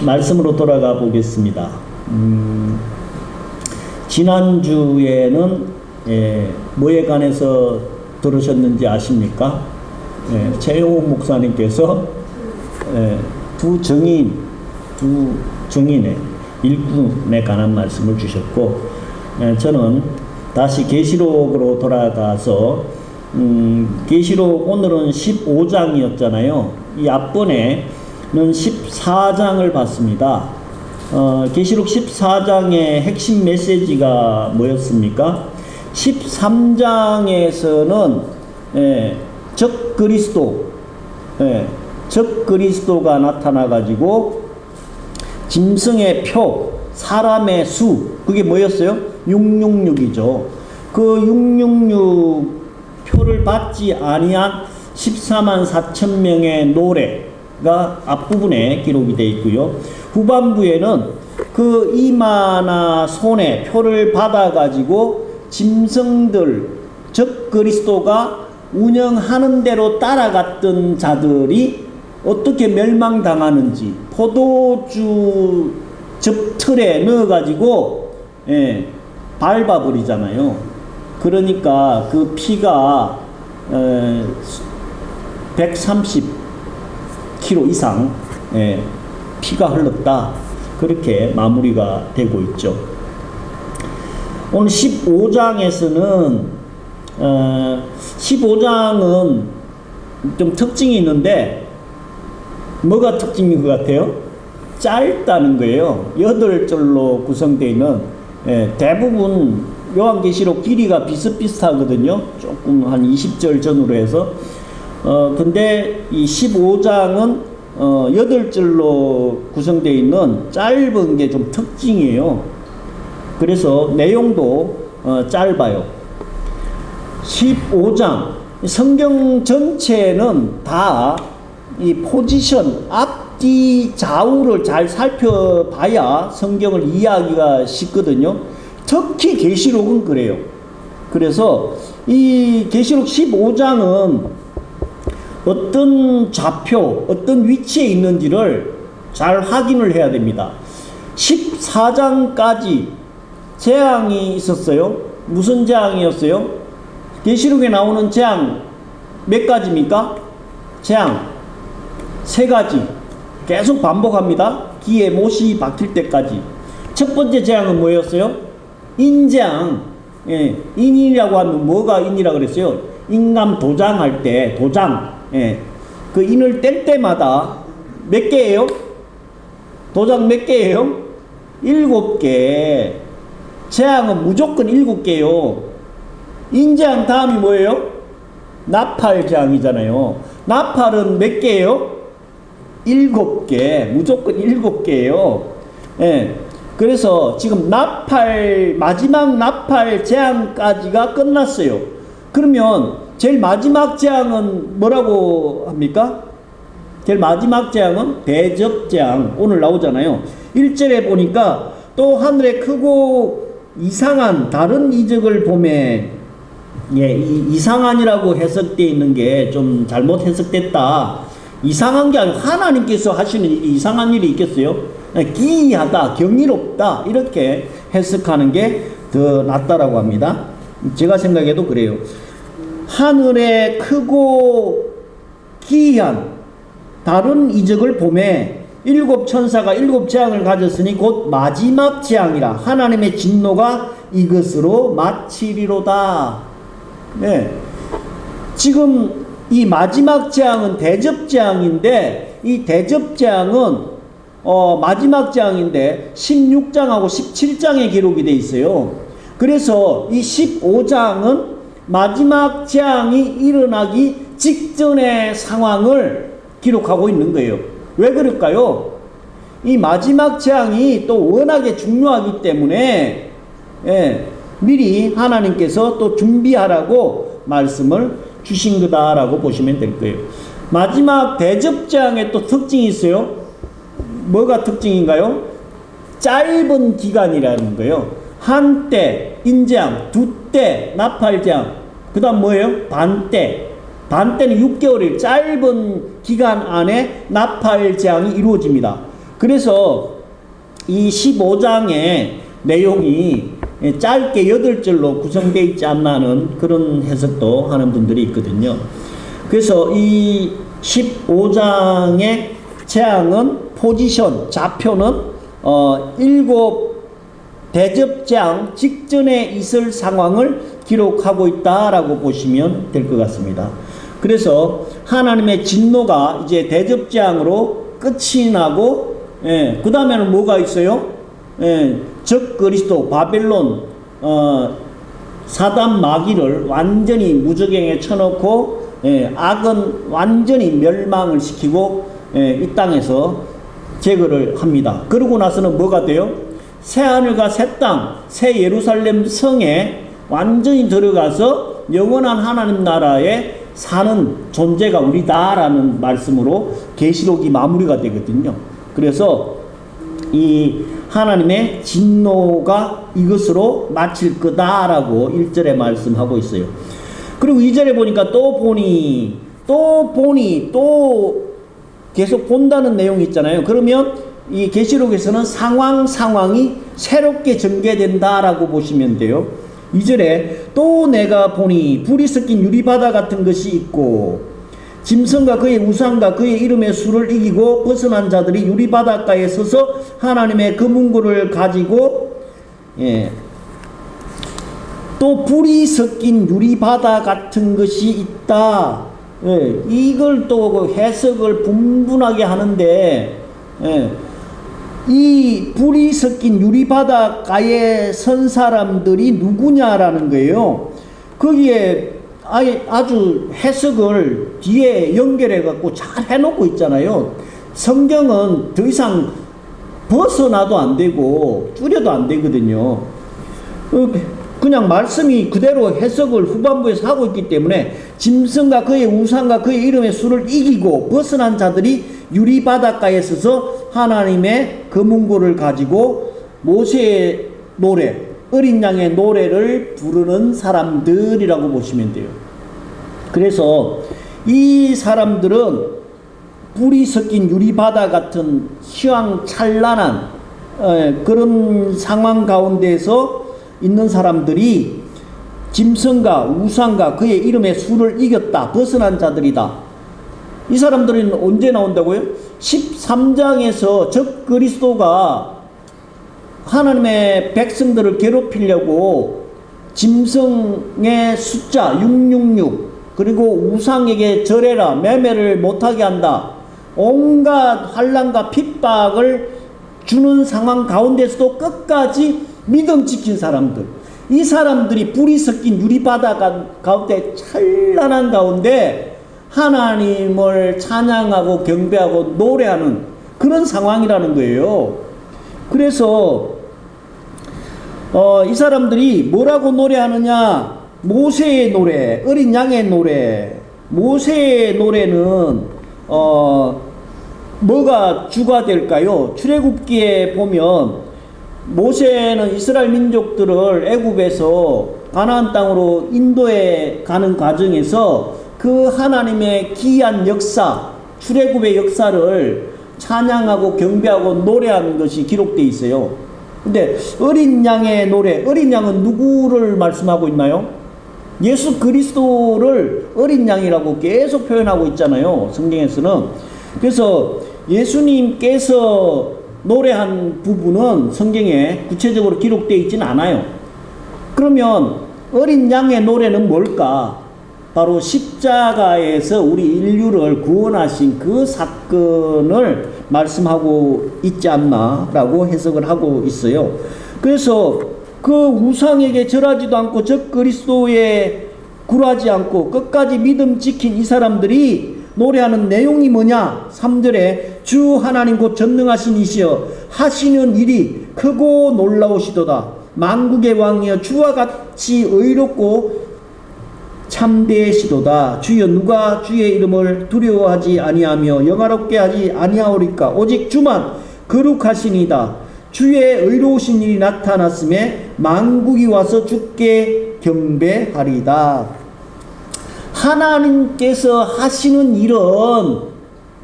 말씀으로 돌아가 보겠습니다. 지난주에는 뭐에 관해서 들으셨는지 아십니까? 최영욱 목사님께서 두 증인의 일꾼에 관한 말씀을 주셨고, 저는 다시 계시록으로 돌아가서 계시록 오늘은 15장이었잖아요. 이 앞번에는 14장을 봤습니다. 계시록 14장의 핵심 메시지가 뭐였습니까? 13장에서는 적 그리스도가 나타나 가지고 짐승의 표, 사람의 수, 그게 뭐였어요? 666이죠. 그 666 표를 받지 아니한 14만 4천 명의 노래가 앞부분에 기록이 되어 있고요. 후반부에는 그 이마나 손에 표를 받아 가지고 짐승들, 적 그리스도가 운영하는 대로 따라갔던 자들이 어떻게 멸망당하는지 포도주 접틀에 넣어가지고 밟아버리잖아요. 그러니까 그 피가 130kg 이상 피가 흘렀다. 그렇게 마무리가 되고 있죠. 오늘 15장에서는 15장은 좀 특징이 있는데, 뭐가 특징인 것 같아요? 짧다는 거예요. 8절로 구성되어 있는, 대부분 요한계시록 길이가 비슷비슷하거든요. 조금 한 20절 전후로 해서. 근데 이 15장은 8절로 구성되어 있는 짧은 게 좀 특징이에요. 그래서 내용도 짧아요. 15장 성경 전체는 다 이 포지션 앞뒤 좌우를 잘 살펴봐야 성경을 이해하기가 쉽거든요. 특히 계시록은 그래요. 그래서 이 계시록 15장은 어떤 좌표, 어떤 위치에 있는지를 잘 확인을 해야 됩니다. 14장까지 재앙이 있었어요. 무슨 재앙이었어요? 계시록에 나오는 재앙 몇 가지입니까? 재앙 3가지 계속 반복합니다. 귀에 못이 박힐 때까지. 첫 번째 재앙은 뭐였어요? 인재앙. 인이라고 하면 뭐가 인이라고 그랬어요? 인감 도장할 때 도장. 그 인을 뗄 때마다 몇 개예요? 도장 몇 개예요? 7개. 재앙은 무조건 7개요. 인재앙 다음이 뭐예요? 나팔재앙이잖아요. 나팔은 몇 개예요? 7개. 무조건 7개예요. 그래서 지금 마지막 나팔 재앙까지가 끝났어요. 그러면 제일 마지막 재앙은 뭐라고 합니까? 제일 마지막 재앙은 대접재앙. 오늘 나오잖아요. 1절에 보니까 또 하늘에 크고 이상한 다른 이적을 보매, 이상한이라고 해석되어 있는 게 좀 잘못 해석됐다. 이상한 게 아니고 하나님께서 하시는 일이 이상한 일이 있겠어요? 기이하다, 경이롭다, 이렇게 해석하는 게 더 낫다라고 합니다. 제가 생각해도 그래요. 하늘에 크고 기이한 다른 이적을 보매 7 천사가 7 재앙을 가졌으니 곧 마지막 재앙이라. 하나님의 진노가 이것으로 마치리로다. 지금 이 마지막 재앙은 대접재앙인데, 이 대접재앙은 마지막 재앙인데 16장하고 17장에 기록이 되어 있어요. 그래서 이 15장은 마지막 재앙이 일어나기 직전의 상황을 기록하고 있는 거예요. 왜 그럴까요? 이 마지막 재앙이 또 워낙에 중요하기 때문에 미리 하나님께서 또 준비하라고 말씀을 주신 거다라고 보시면 될 거예요. 마지막 대접재앙의 또 특징이 있어요. 뭐가 특징인가요? 짧은 기간이라는 거예요. 한때 인재앙, 두때 나팔재앙, 그 다음 뭐예요? 반때. 반때는 6개월이 짧은 기간 안에 나팔재앙이 이루어집니다. 그래서 이 15장의 내용이 짧게 8절로 구성되어 있지 않나는 그런 해석도 하는 분들이 있거든요. 그래서 이 15장의 재앙은 포지션, 좌표는 7 대접재앙 직전에 있을 상황을 기록하고 있다라고 보시면 될 것 같습니다. 그래서 하나님의 진노가 이제 대접재앙으로 끝이 나고, 그 다음에는 뭐가 있어요? 적 그리스도 바벨론 사단 마귀를 완전히 무저갱에 쳐놓고 악은 완전히 멸망을 시키고 이 땅에서 제거를 합니다. 그러고 나서는 뭐가 돼요? 새하늘과 새 땅, 새 예루살렘 성에 완전히 들어가서 영원한 하나님 나라에 사는 존재가 우리다라는 말씀으로 계시록이 마무리가 되거든요. 그래서 이 하나님의 진노가 이것으로 마칠 거다라고 1절에 말씀하고 있어요. 그리고 2절에 보니까 또 계속 본다는 내용이 있잖아요. 그러면 이 계시록에서는 상황이 새롭게 전개된다라고 보시면 돼요. 2절에 또 내가 보니 불이 섞인 유리바다 같은 것이 있고 짐승과 그의 우상과 그의 이름의 수를 이기고 벗어난 자들이 유리바닷가에 서서 하나님의 그 문구를 가지고 또 불이 섞인 유리바다 같은 것이 있다. 이걸 또 해석을 분분하게 하는데 이 불이 섞인 유리바닷가에 선 사람들이 누구냐라는 거예요. 거기에 아주 해석을 뒤에 연결해 갖고 잘 해놓고 있잖아요. 성경은 더 이상 벗어나도 안 되고 줄여도 안 되거든요. 그냥 말씀이 그대로 해석을 후반부에서 하고 있기 때문에 짐승과 그의 우상과 그의 이름의 수를 이기고 벗어난 자들이 유리바닷가에 서서 하나님의 그 문구를 가지고 모세의 노래, 어린 양의 노래를 부르는 사람들이라고 보시면 돼요. 그래서 이 사람들은 불이 섞인 유리바다 같은 휘황찬란한 그런 상황 가운데서 있는 사람들이 짐승과 우상과 그의 이름의 수를 이겼다. 벗어난 자들이다. 이 사람들은 언제 나온다고요? 13장에서 적 그리스도가 하나님의 백성들을 괴롭히려고 짐승의 숫자 666 그리고 우상에게 절해라, 매매를 못하게 한다, 온갖 환난과 핍박을 주는 상황 가운데서도 끝까지 믿음 지킨 사람들, 이 사람들이 불이 섞인 유리바다 가운데 찬란한 가운데 하나님을 찬양하고 경배하고 노래하는 그런 상황이라는 거예요. 그래서 이 사람들이 뭐라고 노래하느냐? 모세의 노래, 어린 양의 노래. 모세의 노래는 뭐가 주가 될까요? 출애굽기에 보면 모세는 이스라엘 민족들을 애굽에서 가나안 땅으로 인도해 가는 과정에서 그 하나님의 기이한 역사, 출애굽의 역사를 찬양하고 경배하고 노래하는 것이 기록되어 있어요. 근데 어린 양의 노래, 어린 양은 누구를 말씀하고 있나요? 예수 그리스도를 어린 양이라고 계속 표현하고 있잖아요, 성경에서는. 그래서 예수님께서 노래한 부분은 성경에 구체적으로 기록되어 있지는 않아요. 그러면 어린 양의 노래는 뭘까? 바로 십자가에서 우리 인류를 구원하신 그 사건을 말씀하고 있지 않나라고 해석을 하고 있어요. 그래서 그 우상에게 절하지도 않고 적 그리스도에 굴하지 않고 끝까지 믿음 지킨 이 사람들이 노래하는 내용이 뭐냐? 3절에 주 하나님 곧 전능하신 이시여 하시는 일이 크고 놀라우시도다. 만국의 왕이여 주와 같이 의롭고 참되시도다. 주여 누가 주의 이름을 두려워하지 아니하며 영화롭게 하지 아니하오리까? 오직 주만 거룩하시니다. 주의 의로우신 일이 나타났음에 만국이 와서 주께 경배하리다. 하나님께서 하시는 일은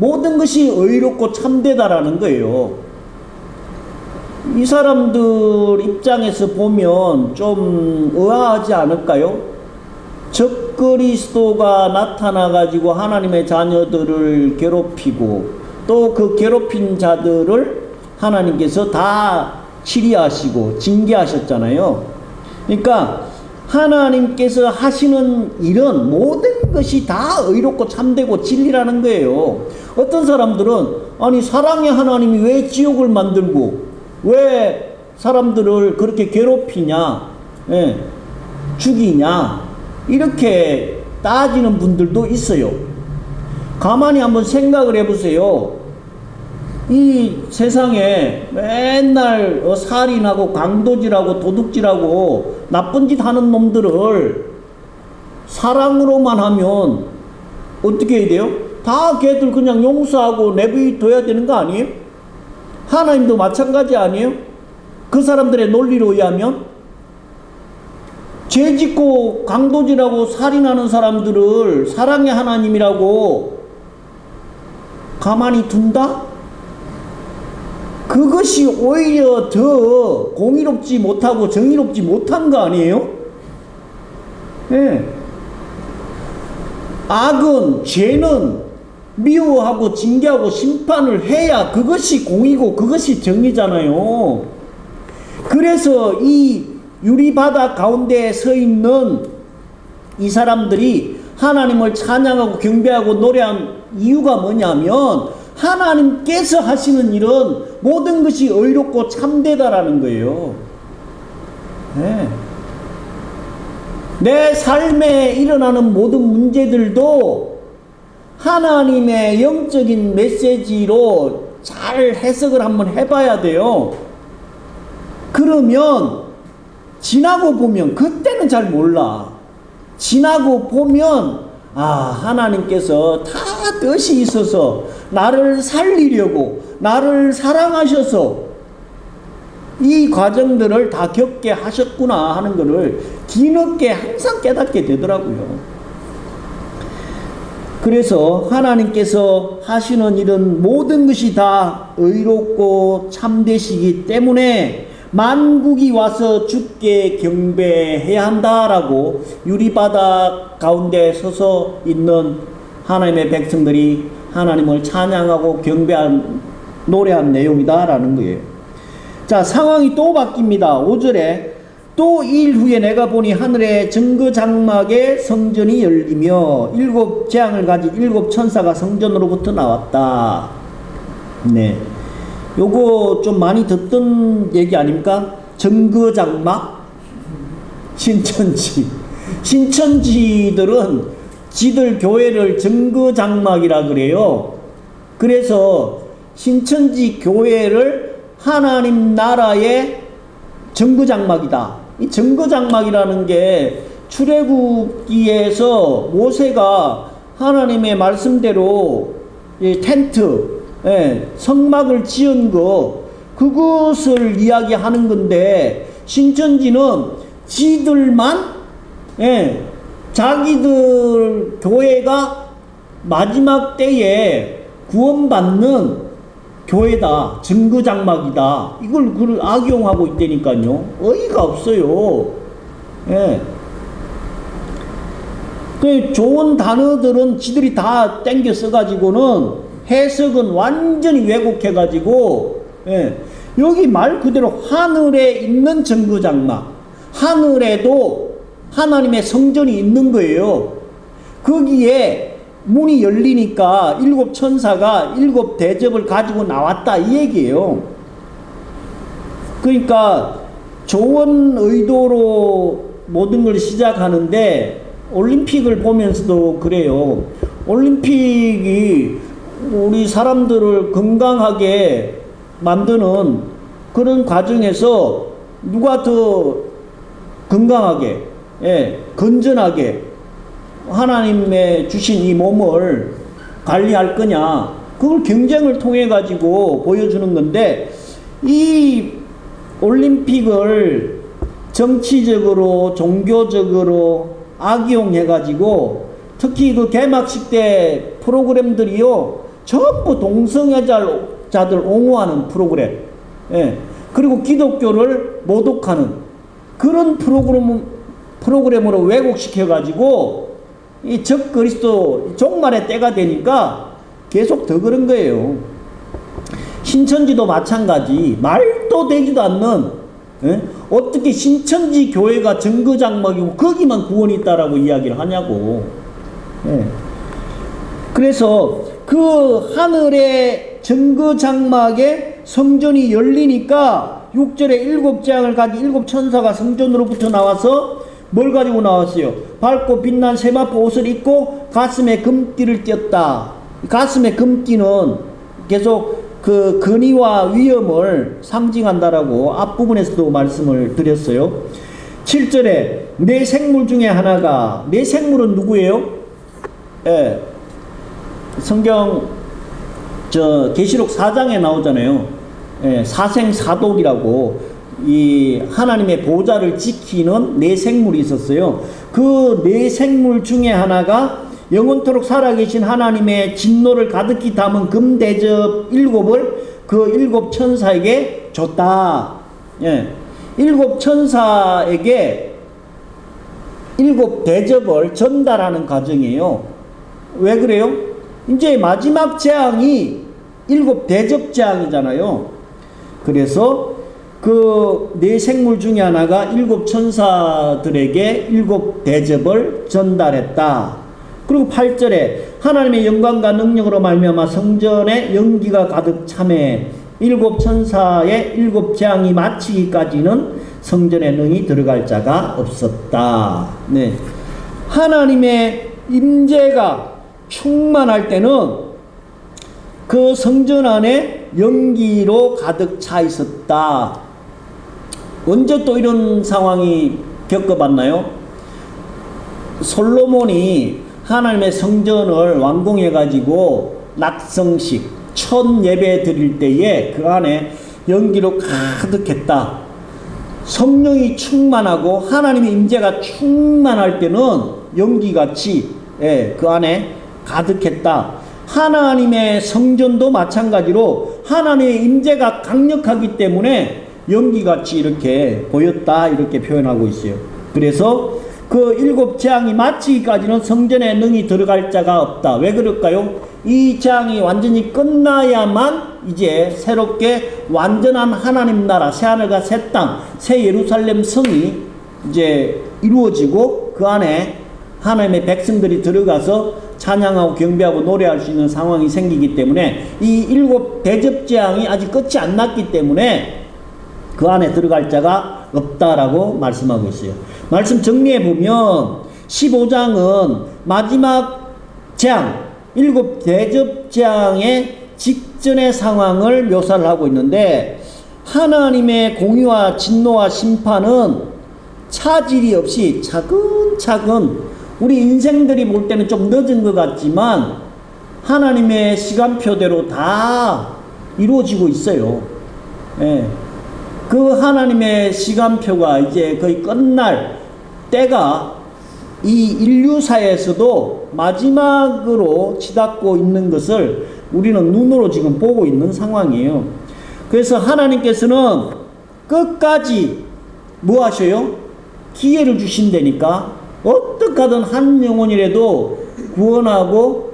모든 것이 의롭고 참되다라는 거예요. 이 사람들 입장에서 보면 좀 의아하지 않을까요? 적그리스도가 나타나가지고 하나님의 자녀들을 괴롭히고 또 그 괴롭힌 자들을 하나님께서 다 치리하시고 징계하셨잖아요. 그러니까 하나님께서 하시는 일은 모든 것이 다 의롭고 참되고 진리라는 거예요. 어떤 사람들은 아니 사랑의 하나님이 왜 지옥을 만들고 왜 사람들을 그렇게 괴롭히냐, 예, 죽이냐 이렇게 따지는 분들도 있어요. 가만히 한번 생각을 해보세요. 이 세상에 맨날 살인하고 강도질하고 도둑질하고 나쁜 짓 하는 놈들을 사랑으로만 하면 어떻게 해야 돼요? 다 걔들 그냥 용서하고 내버려둬야 되는 거 아니에요? 하나님도 마찬가지 아니에요? 그 사람들의 논리로 의하면 죄 짓고 강도질하고 살인하는 사람들을 사랑의 하나님이라고 가만히 둔다? 그것이 오히려 더 공의롭지 못하고 정의롭지 못한 거 아니에요? 예. 악은, 죄는 미워하고 징계하고 심판을 해야 그것이 공의고 그것이 정의잖아요. 그래서 이 유리바다 가운데에 서 있는 이 사람들이 하나님을 찬양하고 경배하고 노래한 이유가 뭐냐면 하나님께서 하시는 일은 모든 것이 의롭고 참되다라는 거예요. 네. 내 삶에 일어나는 모든 문제들도 하나님의 영적인 메시지로 잘 해석을 한번 해봐야 돼요. 그러면 지나고 보면 그때는 잘 몰라. 지나고 보면 하나님께서 다 뜻이 있어서 나를 살리려고 나를 사랑하셔서 이 과정들을 다 겪게 하셨구나 하는 것을 뒤늦게 항상 깨닫게 되더라고요. 그래서 하나님께서 하시는 일은 모든 것이 다 의롭고 참되시기 때문에 만국이 와서 주께 경배해야 한다라고 유리바다 가운데 서서 있는 하나님의 백성들이 하나님을 찬양하고 경배한 노래한 내용이다라는 거예요. 자, 상황이 또 바뀝니다. 5절에 또 일 후에 내가 보니 하늘에 정거장막의 성전이 열리며 7 재앙을 가진 7 천사가 성전으로부터 나왔다. 네. 요거 좀 많이 듣던 얘기 아닙니까? 정거장막? 신천지. 신천지들은 지들 교회를 정거장막이라 그래요. 그래서 신천지 교회를 하나님 나라의 정거장막이다. 이 정거장막이라는 게 출애굽기에서 모세가 하나님의 말씀대로 텐트, 성막을 지은 거, 그것을 이야기하는 건데, 신천지는 지들만, 자기들 교회가 마지막 때에 구원받는 교회다, 정거장막이다, 이걸 악용하고 있다니까요. 어이가 없어요. 그 좋은 단어들은 지들이 다 땡겨 써가지고는 해석은 완전히 왜곡해가지고, 여기 말 그대로 하늘에 있는 정거장막, 하늘에도 하나님의 성전이 있는 거예요. 거기에 문이 열리니까 7 천사가 7 대접을 가지고 나왔다 이 얘기예요. 그러니까 좋은 의도로 모든 걸 시작하는데 올림픽을 보면서도 그래요. 올림픽이 우리 사람들을 건강하게 만드는 그런 과정에서 누가 더 건강하게, 건전하게 하나님의 주신 이 몸을 관리할 거냐, 그걸 경쟁을 통해 가지고 보여주는 건데, 이 올림픽을 정치적으로 종교적으로 악용해 가지고 특히 그 개막식 때 프로그램들이요 전부 동성애자들 옹호하는 프로그램, 예. 그리고 기독교를 모독하는 그런 프로그램으로 왜곡시켜가지고 이 적그리스도 종말의 때가 되니까 계속 더 그런 거예요. 신천지도 마찬가지. 말도 되지도 않는, 예? 어떻게 신천지 교회가 정거장막이고 거기만 구원이 있다라고 이야기를 하냐고. 예. 그래서 그 하늘의 정거장막에 성전이 열리니까 6절에 7재앙을 가진 7천사가 성전으로부터 나와서 뭘 가지고 나왔어요? 밝고 빛난 세마포 옷을 입고 가슴에 금띠를 띄었다. 가슴에 금띠는 계속 그 근위와 위엄을 상징한다라고 앞부분에서도 말씀을 드렸어요. 7절에 네 생물 중에 하나가, 네 생물은 누구예요? 예. 성경 계시록 4장에 나오잖아요. 예, 사생사독이라고 이 하나님의 보좌를 지키는 네 생물이 있었어요. 그 네 생물 중에 하나가 영원토록 살아계신 하나님의 진노를 가득히 담은 금대접 7을 그 7천사에게 줬다. 예. 7천사에게 7대접을 전달하는 과정이에요. 왜 그래요? 이제 마지막 재앙이 7대접 재앙이잖아요. 그래서 그 네 생물 중에 하나가 7천사들에게 7대접을 전달했다. 그리고 8절에 하나님의 영광과 능력으로 말미암아 성전에 연기가 가득 차매 7천사의 7재앙이 마치기까지는 성전에 능히 들어갈 자가 없었다. 네. 하나님의 임재가 충만할 때는 그 성전 안에 연기로 가득 차 있었다. 언제 또 이런 상황이 겪어봤나요? 솔로몬이 하나님의 성전을 완공해가지고 낙성식, 첫 예배 드릴 때에 그 안에 연기로 가득했다. 성령이 충만하고 하나님의 임재가 충만할 때는 연기같이 그 안에 가득했다. 하나님의 성전도 마찬가지로 하나님의 임재가 강력하기 때문에 연기같이 이렇게 보였다, 이렇게 표현하고 있어요. 그래서 그 7재앙이 마치기까지는 성전에 능히 들어갈 자가 없다. 왜 그럴까요? 이 재앙이 완전히 끝나야만 이제 새롭게 완전한 하나님 나라, 새하늘과 새 땅, 새 예루살렘 성이 이제 이루어지고 그 안에 하나님의 백성들이 들어가서 찬양하고 경배하고 노래할 수 있는 상황이 생기기 때문에 이 7대접재앙이 아직 끝이 안 났기 때문에 그 안에 들어갈 자가 없다라고 말씀하고 있어요. 말씀 정리해 보면 15장은 마지막 재앙, 7대접재앙의 직전의 상황을 묘사를 하고 있는데 하나님의 공의와 진노와 심판은 차질이 없이 차근차근 우리 인생들이 볼 때는 좀 늦은 것 같지만 하나님의 시간표대로 다 이루어지고 있어요. 예. 그 하나님의 시간표가 이제 거의 끝날 때가 이 인류사에서도 마지막으로 치닫고 있는 것을 우리는 눈으로 지금 보고 있는 상황이에요. 그래서 하나님께서는 끝까지 뭐 하셔요? 기회를 주신다니까 어떻게 하든 한 영혼이라도 구원하고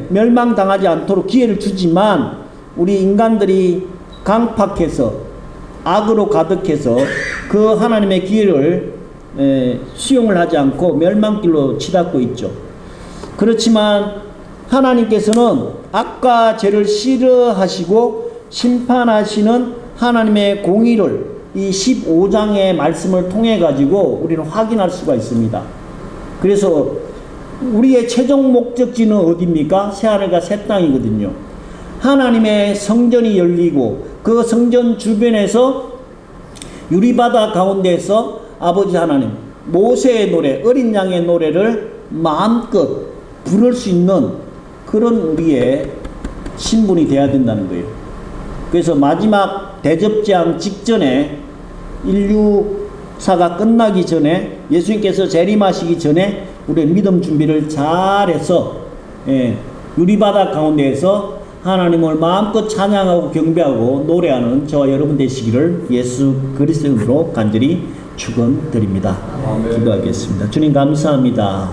멸망당하지 않도록 기회를 주지만 우리 인간들이 강팍해서 악으로 가득해서 그 하나님의 기회를 수용을 하지 않고 멸망길로 치닫고 있죠. 그렇지만 하나님께서는 악과 죄를 싫어하시고 심판하시는 하나님의 공의를 이 15장의 말씀을 통해 가지고 우리는 확인할 수가 있습니다. 그래서 우리의 최종 목적지는 어디입니까? 새하늘과 새 땅이거든요. 하나님의 성전이 열리고 그 성전 주변에서 유리바다 가운데에서 아버지 하나님, 모세의 노래, 어린 양의 노래를 마음껏 부를 수 있는 그런 우리의 신분이 되어야 된다는 거예요. 그래서 마지막 대접재앙 직전에 인류사가 끝나기 전에 예수님께서 재림하시기 전에 우리의 믿음 준비를 잘해서 유리바다 가운데에서 하나님을 마음껏 찬양하고 경배하고 노래하는 저와 여러분 되시기를 예수 그리스도의 이름으로 간절히 축원드립니다. 기도하겠습니다. 주님 감사합니다.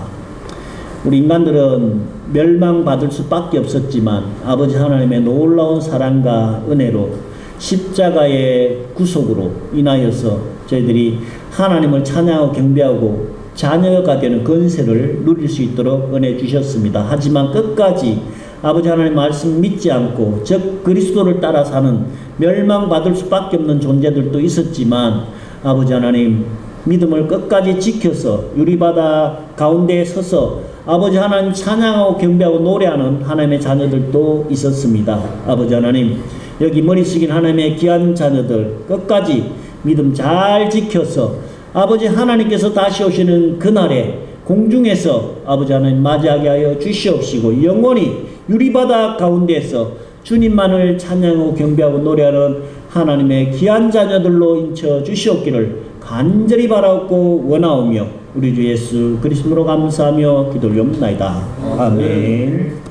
우리 인간들은 멸망받을 수밖에 없었지만 아버지 하나님의 놀라운 사랑과 은혜로 십자가의 구속으로 인하여서 저희들이 하나님을 찬양하고 경배하고 자녀가 되는 권세를 누릴 수 있도록 은혜 주셨습니다. 하지만 끝까지 아버지 하나님 말씀 믿지 않고 즉 그리스도를 따라 사는 멸망받을 수밖에 없는 존재들도 있었지만 아버지 하나님 믿음을 끝까지 지켜서 유리바다 가운데에 서서 아버지 하나님 찬양하고 경배하고 노래하는 하나님의 자녀들도 있었습니다. 아버지 하나님 여기 머리 숙인 하나님의 귀한 자녀들 끝까지 믿음 잘 지켜서 아버지 하나님께서 다시 오시는 그날에 공중에서 아버지 하나님 맞이하게 하여 주시옵시고 영원히 유리바다 가운데에서 주님만을 찬양하고 경배하고 노래하는 하나님의 귀한 자녀들로 인쳐 주시옵기를 간절히 바라옵고 원하오며 우리 주 예수 그리스도로 감사하며 기도를 옵나이다. 아멘.